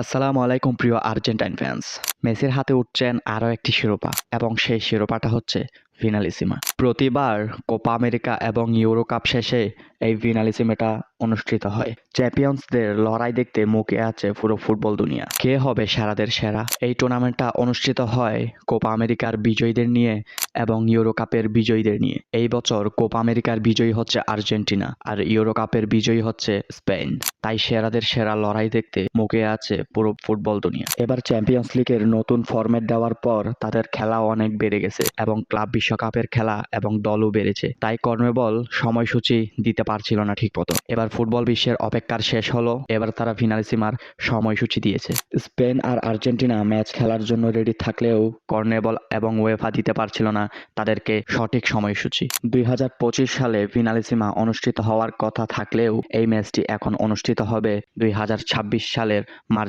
আসসালামু আলাইকুম প্রিয় আর্জেন্টাইন ফ্যান্স। মেসির হাতে উঠছেন আরও একটি শিরোপা এবং সেই শিরোপাটা হচ্ছে ফিনালিসিমা। প্রতিবার কোপা আমেরিকা এবং ইউরো কাপ শেষে এই ফিনালিসিমাটা অনুষ্ঠিত হয়। চ্যাম্পিয়ন্সদের লড়াই দেখতে মুখিয়ে আছে পুরো ফুটবল দুনিয়া। কে হবে সেরাদের সেরা? এই টুর্নামেন্টটা অনুষ্ঠিত হয় কোপা আমেরিকার বিজয়ীদের নিয়ে এবং ইউরো কাপের বিজয়ীদের নিয়ে। এই বছর কোপা আমেরিকার বিজয়ী হচ্ছে আর্জেন্টিনা আর ইউরো কাপের বিজয়ী হচ্ছে স্পেন। তাই সেরাদের সেরা লড়াই দেখতে মুখিয়ে আছে পুরো ফুটবল দুনিয়া। এবার চ্যাম্পিয়ন্স লিগের নতুন ফরম্যাট দেওয়ার পর তাদের খেলাও অনেক বেড়ে গেছে এবং ক্লাব বিশ্বকাপের খেলা এবং দলও বেড়েছে। তাই কনমেবল সময়সূচি দিতে পারছিল না ঠিকমতো। এবার ফুটবল বিশ্বের অপেক্ষার শেষ হলো, এবার তারা ফিনালিসিমার সময়সূচি দিয়েছে। স্পেন আর আর্জেন্টিনা ম্যাচ খেলার জন্য রেডি থাকলেও কনমেবল এবং উয়েফা দিতে পারছিল না তাদেরকে সঠিক সময়সূচি। 2025 সালে ফিনালিসিমা অনুষ্ঠিত হওয়ার কথা থাকলেও এই ম্যাচটি এখন অনুষ্ঠিত হবে 2026 সালের মার্চ